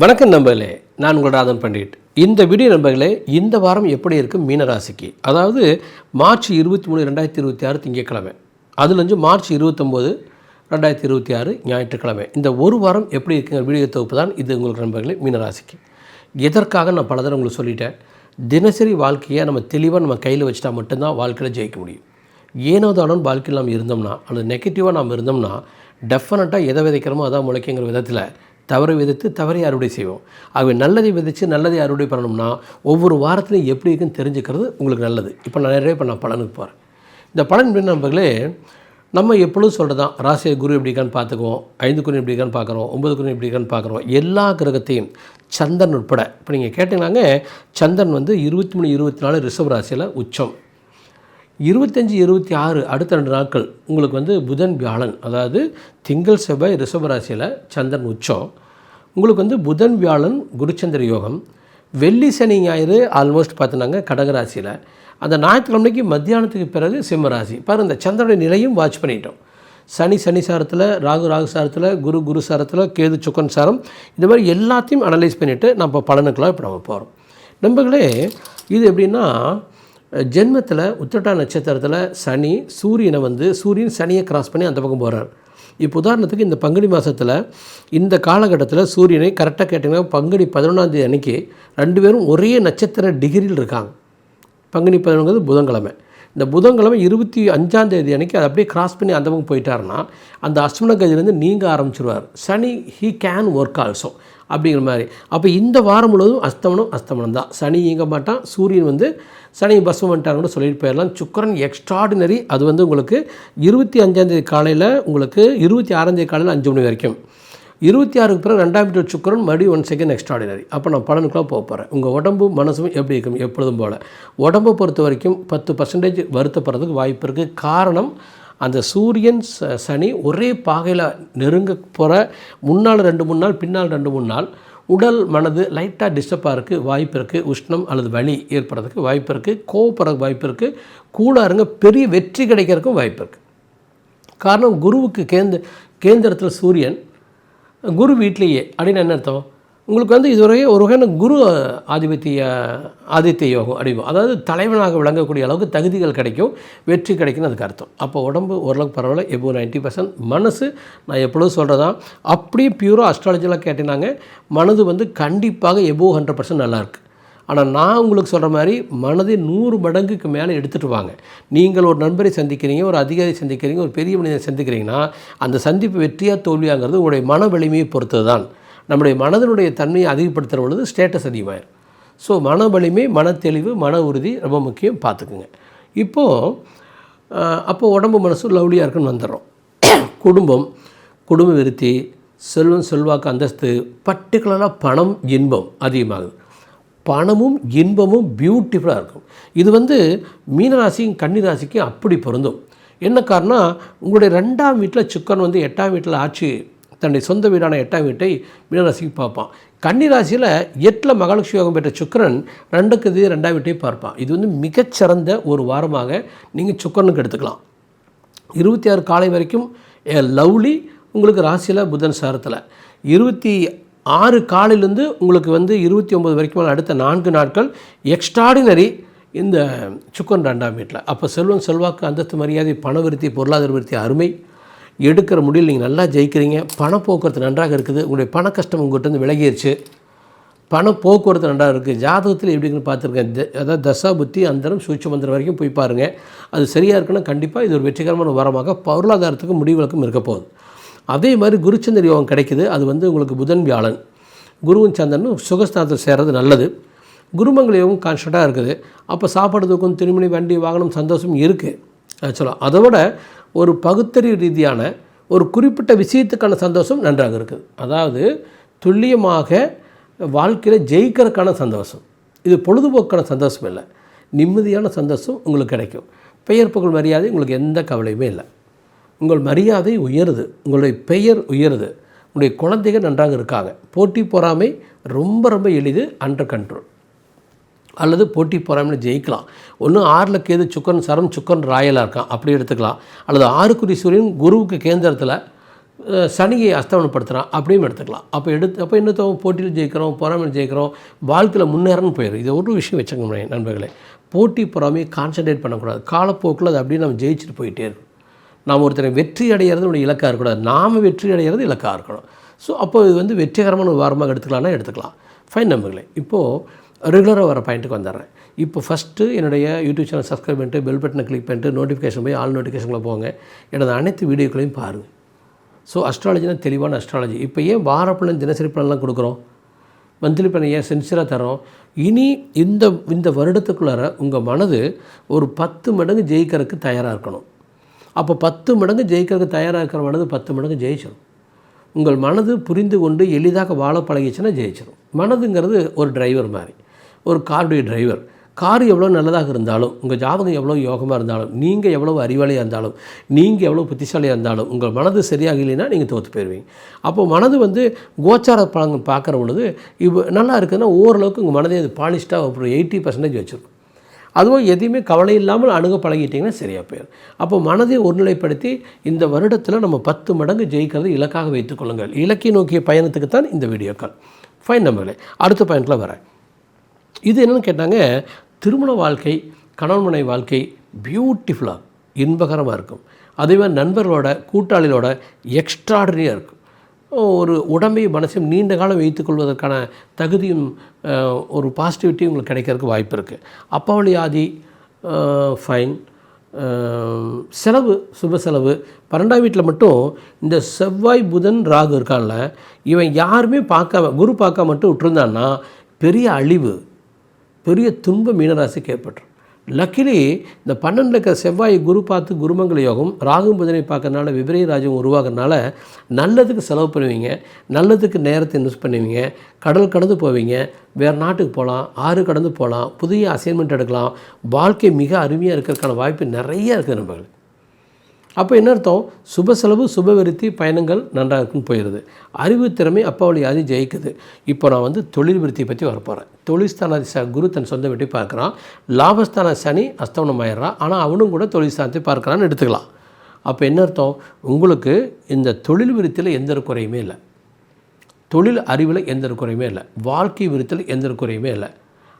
வணக்கம் நண்பர்களே, நான் உங்கள் ராதன் பண்டிட். இந்த வீடியோ நண்பர்களே, இந்த வாரம் எப்படி இருக்கும் மீனராசிக்கு, அதாவது மார்ச் 23, 2026 திங்கட்கிழமை, அதுலேருந்து மார்ச் 29, 2026 ஞாயிற்றுக்கிழமை, இந்த ஒரு வாரம் எப்படி இருக்குங்க வீடியோ தொகுப்பு தான் இது உங்களுக்கு நண்பர்களே மீனராசிக்கு. எதற்காக நான் பல தடவை உங்களுக்கு சொல்லிட்டேன், தினசரி வாழ்க்கையை நம்ம தெளிவாக நம்ம கையில் வச்சுட்டா மட்டும்தான் வாழ்க்கையில் ஜெயிக்க முடியும். ஏனோ தானோன்னு வாழ்க்கையில் நம்ம இருந்தோம்னா, அல்லது நெகட்டிவாக நம்ம இருந்தோம்னா, டெஃபினட்டாக எதை விதைக்கிறோமோ அதான் முளைக்குங்கிற விதத்தில் தவறை விதைத்து தவறை அறுவடை செய்வோம். ஆகவே நல்லதை விதைச்சு நல்லதை அறுவடை பண்ணணும்னா ஒவ்வொரு வாரத்துலையும் எப்படி இருக்குன்னு தெரிஞ்சுக்கிறது உங்களுக்கு நல்லது. இப்போ நான் நிறைய நான் பலனுக்கு போகிறேன். இந்த பலன் எப்படி நண்பர்களே, நம்ம எப்பொழுதும் சொல்கிறது தான், ராசியை குரு எப்படி இருக்கான்னு பார்த்துக்குவோம், 5 குரு எப்படி இருக்கான்னு பார்க்குறோம், 9 குரு எப்படி இருக்கான்னு பார்க்குறோம். எல்லா கிரகத்தையும் சந்திரன் உட்பட. இப்போ நீங்கள் கேட்டிங்கன்னாங்க, சந்திரன் 23, 24 ரிஷப ராசியில் உச்சம், 25, 26 அடுத்த 2 நாட்கள் உங்களுக்கு புதன் வியாழன், அதாவது திங்கள் செவ்வாய் ரிஷப ராசியில் சந்திரன் உச்சம். உங்களுக்கு புதன் வியாழன் குருச்சந்திர யோகம், வெள்ளி சனி ஞாயிறு ஆல்மோஸ்ட் பார்த்தினாங்க கடகராசியில். அந்த ஞாயிற்றுக்கிழமைக்கு மத்தியானத்துக்கு பிறகு சிம்மராசி. பாரு, இந்த சந்திரனுடைய நிலையும் வாட்ச் பண்ணிட்டோம். சனி சாரத்தில், ராகு சாரத்தில், குரு சாரத்தில், கேது சுக்கன் சாரம், இந்த மாதிரி எல்லாத்தையும் அனலைஸ் பண்ணிவிட்டு நம்ம பலனுக்கெல்லாம் இப்போ நம்ம போகிறோம். நண்பர்களே, இது எப்படின்னா, ஜென்மத்தில் உத்திரட்டா நட்சத்திரத்தில் சனி சூரியன் சனியை கிராஸ் பண்ணி அந்த பக்கம் போகிறார். இப்போ உதாரணத்துக்கு இந்த பங்குனி மாதத்தில் இந்த காலகட்டத்தில் சூரியனை கரெக்டாக கேட்டிங்கன்னா பங்குனி 11 அன்றைக்கி 2 பேரும் ஒரே நட்சத்திர டிகிரியில் இருக்காங்க. பங்குனி 11 புதன்கிழமை. இந்த புதன்கிழமை 25 அன்றைக்கி அதை அப்படியே கிராஸ் பண்ணி அந்த பக்கம் போயிட்டாருன்னா அந்த அஸ்வின கதியிலேருந்து நீங்கள் ஆரம்பிச்சிருவார். சனி ஹீ கேன் ஒர்க் ஆல்சோ அப்படிங்கிற மாதிரி. அப்போ இந்த வாரம் முழுவதும் அஸ்தமனம் தான். சனி இயங்க மாட்டான், சூரியன் சனி பஸ்வம் பண்ணிட்டாங்கன்னு சொல்லிட்டு போயிடலாம். சுக்கிரன் எக்ஸ்ட்ராடினரி. அது உங்களுக்கு 25 காலையில், உங்களுக்கு 26 காலையில் 5 மணி வரைக்கும், 26க்கு பிறகு 2ஆம் வீட்டு சுக்கிரன் மறுபடியும் 1 செகண்ட் எக்ஸ்ட்ராடினரி. அப்போ நான் பலனுக்குலாம் போக போகிறேன். உங்கள் உடம்பு மனசும் எப்படி இருக்கும் எப்பொழுதும் போல். உடம்பை பொறுத்த வரைக்கும் 10% வருத்தப்படுறதுக்கு வாய்ப்பு இருக்குது. காரணம், அந்த சூரியன் சனி ஒரே பாகையில் நெருங்க போகிற முன்னால் 2-3 நாள், பின்னால் 2-3 நாள் உடல் மனது லைட்டாக டிஸ்டர்பாக இருக்குது, வாய்ப்பு இருக்குது. உஷ்ணம் அல்லது வலி ஏற்படுறதுக்கு வாய்ப்பு இருக்குது. கோவப்படுறதுக்கு வாய்ப்பு இருக்குது. கூடாருங்க பெரிய வெற்றி கிடைக்கிறதுக்கும் வாய்ப்பு இருக்குது. காரணம், குருவுக்கு கேந்திரத்தில் சூரியன், குரு வீட்லேயே அப்படின்னு என்ன அர்த்தம், உங்களுக்கு இதுவரை ஒரு வகையான குரு ஆதித்ய யோகம் அடிவோம், அதாவது தலைவனாக விளங்கக்கூடிய அளவுக்கு தகுதிகள் கிடைக்கும், வெற்றி கிடைக்கும்னு அதுக்கு அர்த்தம். அப்போ உடம்பு ஓரளவுக்கு பரவாயில்ல, எபோ 90%. மனசு நான் எப்பொழுதும் சொல்கிறதான், அப்படியே பியூராக அஸ்ட்ராலஜிலாம் கேட்டினாங்க, மனது கண்டிப்பாக எபோ 100% நல்லாயிருக்கு. ஆனால் நான் உங்களுக்கு சொல்கிற மாதிரி மனதை 100 மடங்குக்கு மேலே எடுத்துகிட்டு வாங்க. நீங்கள் ஒரு நண்பரை சந்திக்கிறீங்க, ஒரு அதிகாரி சந்திக்கிறீங்க, ஒரு பெரிய மனிதனை சந்திக்கிறீங்கன்னா அந்த சந்திப்பு வெற்றியாக தோல்வியாங்கிறது உங்களுடைய மன வலிமையை பொறுத்தது தான். நம்முடைய மனதினுடைய தன்மையை அதிகப்படுத்துகிற பொழுது ஸ்டேட்டஸ் அதிகமாகிடும். ஸோ மன வலிமை, மன தெளிவு, மன உறுதி ரொம்ப முக்கியம், பார்த்துக்குங்க. அப்போது உடம்பு மனசு லவ்லியாக இருக்குன்னு வந்துடுறோம். குடும்ப விருத்தி, செல்வாக்கு, அந்தஸ்து, பர்டிகுலராக பணம், இன்பம் அதிகமாகுது. பணமும் இன்பமும் பியூட்டிஃபுல்லாக இருக்கும். இது மீனராசிக்கும் கன்னிராசிக்கும் அப்படி பொருந்தும். என்ன காரணம், உங்களுடைய 2ஆம் வீட்டில் சுக்கரன் 8ஆம் வீட்டில் ஆட்சி, தன்னுடைய சொந்த வீடான 8ஆம் வீட்டை மீனராசிக்கு பார்ப்பான். கன்னிராசியில் 8ல் மகாலட்சுமி யோகம் பெற்ற சுக்கரன் 2க்கு 2ஆம் வீட்டை பார்ப்பான். இது மிகச்சிறந்த ஒரு வாரமாக நீங்கள் சுக்கரனுக்கு எடுத்துக்கலாம். 26 காலை வரைக்கும் லவ்லி உங்களுக்கு ராசியில் புதன் சாரத்தில், 26 காலையிலேருந்து உங்களுக்கு 29 வரைக்கும் அடுத்த 4 நாட்கள் எக்ஸ்ட்ராடினரி இந்த சுக்கரன் 2ஆம் வீட்டில். அப்போ செல்வாக்கு, அந்தஸ்து, மரியாதை, பண விருத்தி, பொருளாதார விருத்தி அருமை, எடுக்கிற முடியல, நீங்கள் நல்லா ஜெயிக்கிறீங்க, பண போக்குவரத்து நன்றாக இருக்குது, உங்களுடைய பண கஷ்டம் உங்கள்கிட்ட விலகிடுச்சு, பண போக்குவரத்து நன்றாக இருக்குது. ஜாதகத்தில் எப்படின்னு பார்த்துருக்கேன், அதாவது தசா புத்தி அந்தரம் சூட்ச மந்திரம் வரைக்கும் போய் பாருங்கள். அது சரியாக இருக்குன்னா கண்டிப்பாக இது ஒரு வெற்றிகரமான வரமாக பொருளாதாரத்துக்கு முடிவுகளுக்கும் இருக்க போகுது. அதே மாதிரி குருச்சந்திர யோகம் கிடைக்குது. அது உங்களுக்கு புதன் வியாழன், குருவும் சந்திரனும் சுகஸ்தானத்தில் சேர்றது நல்லது. குருமங்கள யோகம் கான்ஸ்டண்ட்டாக இருக்குது. அப்போ சாப்பாடு, தூக்கம், திருமணி, வண்டி, வாகனம், சந்தோஷம் இருக்குது. ஆக்சுவலாக அதை விட ஒரு பகுத்தறிவு ரீதியான ஒரு குறிப்பிட்ட விஷயத்துக்கான சந்தோஷம் நன்றாக இருக்குது. அதாவது துல்லியமாக வாழ்க்கையில் ஜெயிக்கிறதுக்கான சந்தோஷம். இது பொழுதுபோக்கான சந்தோஷம் இல்லை, நிம்மதியான சந்தோஷம் உங்களுக்கு கிடைக்கும். பெயர் புகழ் மரியாதை உங்களுக்கு எந்த கவலையுமே இல்லை. உங்கள் மரியாதை உயருது, உங்களுடைய பெயர் உயருது, உங்களுடைய குழந்தைகள் நன்றாக இருக்காங்க. போட்டி பொறாமை ரொம்ப எளிது, அண்டர் கண்ட்ரோல். அல்லது போட்டி பொறாமையில் ஜெயிக்கலாம். ஒன்று 6ல் கேது சுக்கரன் ராயலாக இருக்கான், அப்படி எடுத்துக்கலாம். அல்லது 6 சூரியன் குருவுக்கு கேந்திரத்தில் சனியை அஸ்தமனப்படுத்துகிறான் அப்படியும் எடுத்துக்கலாம். அப்போ என்ன தோணும், போட்டியில் ஜெயிக்கிறோம், பொறாமையில் ஜெயிக்கிறோம், வாழ்க்கையில் முன்னேறன்னு போயிடும். இது ஒரு விஷயம் வச்சுக்கோங்க நண்பர்களே. போட்டி பொறாமையை கான்சன்ட்ரேட் பண்ணக்கூடாது. காலப்போக்கில் அது அப்படியே நம்ம ஜெயிச்சுட்டு போயிட்டே இருக்கும். நாம் ஒருத்தரை வெற்றி அடைகிறது ஒரு இலக்காக இருக்கக்கூடாது, நாம் வெற்றி அடைகிறது இலக்காக இருக்கணும். ஸோ அப்போ இது வந்து வெற்றிகரமான ஒரு வாரமாக எடுத்துக்கலாம். ஃபைன் நண்பர்களே. இப்போது ரெகுலராக வர பாயிண்ட்டுக்கு வந்துடுறேன். இப்போ ஃபஸ்ட்டு என்னுடைய யூடியூப் சேனல் சப்ஸ்கிரைப் பண்ணிட்டு பெல் பட்டனை கிளிக் பண்ணிட்டு நோட்டிஃபிகேஷன் போய் ஆல் நோட்டிஃபிகேஷனில் போங்க. எனது அனைத்து வீடியோக்களையும் பாருங்கள். ஸோ அஸ்ட்ராலஜினா தெளிவான அஸ்ட்ராலஜி. இப்போ ஏன் வார பலன் தினசரி பலன்லாம் கொடுக்குறோம், மந்த்லி பலன் ஏன் சென்சியராக தரோம்? இனி இந்த வருடத்துக்குள்ளார உங்கள் மனது ஒரு 10 மடங்கு ஜெயிக்கிறதுக்கு தயாராக இருக்கணும். அப்போ 10 மடங்கு ஜெயிக்கிறதுக்கு தயாராக இருக்கிற மனது 10 மடங்கு ஜெயிச்சிடும். உங்கள் மனது புரிந்து கொண்டு எளிதாக வாழ பழகிச்சுன்னா ஜெயிச்சிடும். மனதுங்கிறது ஒரு டிரைவர் மாதிரி, ஒரு காருடைய டிரைவர். கார் எவ்வளோ நல்லதாக இருந்தாலும், உங்கள் ஜாதகம் எவ்வளோ யோகமாக இருந்தாலும், நீங்கள் எவ்வளோ அறிவாளியாக இருந்தாலும், நீங்கள் எவ்வளோ புத்திசாலியாக இருந்தாலும், உங்கள் மனது சரியாக இல்லைன்னா நீங்கள் தோற்று போயிடுவீங்க. அப்போது மனது வந்து கோச்சார பழங்கள் பார்க்குற பொழுது இப்போ நல்லா இருக்குதுன்னா ஓரளவுக்கு உங்கள் மனதை அது பாலிஷ்டாக ஒரு 80% வச்சுருக்கும். அதுவும் எதையுமே கவலை இல்லாமல் அணுக பழகிட்டிங்கன்னா சரியாக போயிடும். அப்போ மனதை ஒருநிலைப்படுத்தி இந்த வருடத்தில் நம்ம 10 மடங்கு ஜெயிக்கிறது இலக்காக வைத்துக்கொள்ளுங்கள். இலக்கை நோக்கிய பயணத்துக்கு தான் இந்த வீடியோக்கள். ஃபைன் நம்பர்களே, அடுத்த பாயிண்டில் வரேன். இது என்னென்னு கேட்டாங்க, திருமண வாழ்க்கை, கணவன் மனைவி வாழ்க்கை பியூட்டிஃபுல்லாக இன்பகரமாக இருக்கும். அதே மாதிரி நண்பர்களோட கூட்டாளிகளோட எக்ஸ்ட்ராடனரியாக இருக்கும். ஒரு உடம்பை மனசையும் நீண்ட காலம் வைத்துக்கொள்வதற்கான தகுதியும் ஒரு பாசிட்டிவிட்டியும் உங்களுக்கு கிடைக்கிறதுக்கு வாய்ப்பு இருக்குது. அப்பாவளி ஆதி ஃபைன். செலவு, சுப செலவு. 12ஆம் வீட்டில் மட்டும் இந்த செவ்வாய் புதன் ராகு இருக்கான்ல, இவன் யாருமே பார்க்காம குரு பார்க்காம மட்டும் விட்டுருந்தான்னா பெரிய அழிவு, பெரிய துன்பம் மீனராசிக்கு ஏற்பட்டுரும். லக்கிலி இந்த 12 இருக்கிற செவ்வாய் குரு பார்த்து குருமங்கள யோகம், ராகு புதனை பார்க்கறதுனால விபரீத ராஜ்யம் உருவாகிறதுனால நல்லதுக்கு செலவு பண்ணுவீங்க, நல்லதுக்கு நேரத்தை இன்வெஸ்ட் பண்ணுவீங்க, கடல் கடந்து போவீங்க, வேறு நாட்டுக்கு போகலாம், ஆறு கடந்து போகலாம், புதிய அசைன்மெண்ட் எடுக்கலாம். வாழ்க்கை மிக அருமையாக இருக்கிறதுக்கான வாய்ப்பு நிறைய இருக்குது நண்பர்கள். அப்போ என்ன அர்த்தம், சுப செலவு சுப விருத்தி பயணங்கள் நன்றாக இருக்குன்னு போயிடுது. அறிவு திறமை அப்பாவளி ஆதி ஜெயிக்குது. இப்போ நான் வந்து தொழில் விருத்தியை பற்றி வரப்போகிறேன். தொழில் ஸ்தான குரு தன் சொந்த வீட்டை பார்க்குறான், லாபஸ்தான சனி அஸ்தமனம் ஆயிடுறான், ஆனால் அவனும் கூட தொழில் ஸ்தானத்தை பார்க்குறான்னு எடுத்துக்கலாம். அப்போ என்ன அர்த்தம், உங்களுக்கு இந்த தொழில் விருத்தியில் எந்த ஒரு குறையுமே இல்லை, தொழில் அறிவில் எந்த ஒரு குறையுமே இல்லை, வாழ்க்கை விருத்தியில் எந்த ஒரு குறையுமே இல்லை.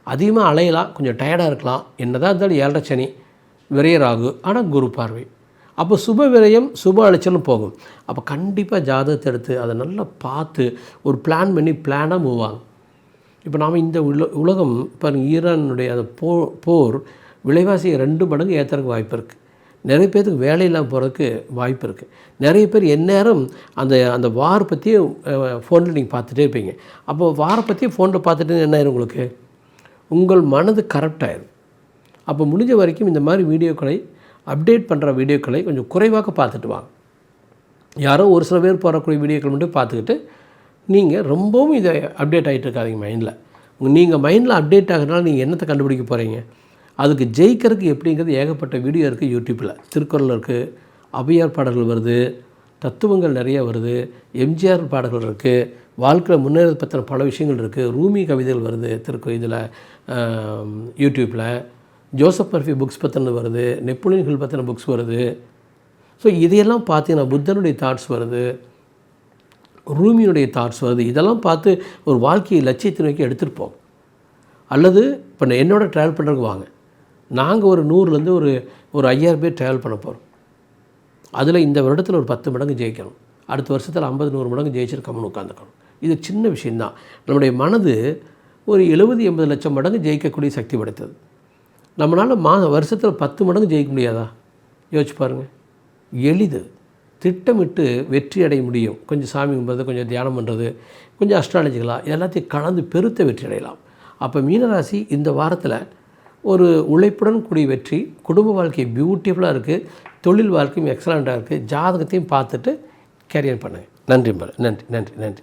அதிகமாக அலையலாம், கொஞ்சம் டயர்டாக இருக்கலாம், என்னதான் இருந்தாலும் 7.5 சனி விரையராகு, ஆனால் குரு பார்வை. அப்போ சுப விரயம் சுப அழைச்சலும் போகும். அப்போ கண்டிப்பாக ஜாதகத்தை எடுத்து அதை நல்லா பார்த்து ஒரு பிளான் பண்ணி பிளானாக மூவ் ஆகும். இப்போ நாம் இந்த உலகம் இப்போ ஈரானுடைய அந்த போர் விலைவாசியை 2 மடங்கு ஏற்றுறதுக்கு வாய்ப்பு இருக்குது. நிறைய பேருக்கு வேலையில்லாமல் போகிறதுக்கு வாய்ப்பு இருக்குது. நிறைய பேர் எந்நேரம் அந்த வார் பற்றியே ஃபோனில் நீங்கள் பார்த்துட்டே இருப்பீங்க. அப்போ வாரை பற்றியே ஃபோனில் பார்த்துட்டு என்ன ஆயிரும், உங்களுக்கு உங்கள் மனது கரெக்ட் ஆயிடும். அப்போ முடிஞ்ச வரைக்கும் இந்த மாதிரி வீடியோக்களை அப்டேட் பண்ணுற வீடியோக்களை கொஞ்சம் குறைவாக பார்த்துட்டு வாங்க. யாரோ ஒரு சில பேர் போடக்கூடிய வீடியோக்கள் மட்டும் பார்த்துக்கிட்டு நீங்கள் ரொம்பவும் இதை அப்டேட் ஆகிட்டு இருக்காதிங்க மைண்டில். நீங்கள் மைண்டில் அப்டேட் ஆகிறதுனால நீங்கள் என்னத்தை கண்டுபிடிக்க போகிறீங்க? அதுக்கு ஜெயிக்கிறதுக்கு எப்படிங்கிறது ஏகப்பட்ட வீடியோ இருக்குது யூடியூப்பில். திருக்குறள் இருக்குது, அபியார் பாடல்கள் வருது, தத்துவங்கள் நிறைய வருது, எம்ஜிஆர் பாடல்கள் இருக்குது, வாழ்க்கையில் முன்னேறது பற்றின பல விஷயங்கள் இருக்குது, ரூமி கவிதைகள் வருது இதில் யூடியூப்பில், ஜோசப் மர்ஃபி புக்ஸ் பற்றின வருது, நெப்போலியன் ஹில் பற்றின புக்ஸ் வருது. ஸோ இதையெல்லாம் பார்த்தீங்கன்னா புத்தனுடைய தாட்ஸ் வருது, ரூமியினுடைய தாட்ஸ் வருது. இதெல்லாம் பார்த்து ஒரு வாழ்க்கையை லட்சியத்தை நோக்கி எடுத்துகிட்டு போங்க. அல்லது இப்போ என்னோட ட்ராவல் பண்ணுறதுக்கு வாங்க. நாங்கள் ஒரு 100லேருந்து ஒரு 5000 பேர் ட்ராவல் பண்ண போகிறோம். அதில் இந்த வருடத்தில் ஒரு 10 மடங்கு ஜெயிக்கணும், அடுத்த வருஷத்தில் 50-100 மடங்கு ஜெயிச்சிருக்கணும்னு உட்காந்துக்கணும். இது சின்ன விஷயந்தான். நம்முடைய மனது ஒரு 70-80 லட்சம் மடங்கு ஜெயிக்கக்கூடிய சக்தி படைத்தது. நம்மளால் வருஷத்தில் 10 மடங்கு ஜெயிக்க முடியாதா? யோசிச்சு பாருங்கள். எளிது, திட்டமிட்டு வெற்றி அடைய முடியும். கொஞ்சம் சாமி கும்பிட்றது, கொஞ்சம் தியானம் பண்ணுறது, கொஞ்சம் அஸ்ட்ராலஜிக்கலாக எல்லாத்தையும் கலந்து பெருத்த வெற்றி அடையலாம். அப்போ மீனராசி இந்த வாரத்தில் ஒரு உழைப்புடன் கூடிய வெற்றி, குடும்ப வாழ்க்கை பியூட்டிஃபுல்லாக இருக்குது, தொழில் வாழ்க்கையும் எக்ஸலண்ட்டாக இருக்குது. ஜாதகத்தையும் பார்த்துட்டு கேரியர் பண்ணுங்கள். நன்றி.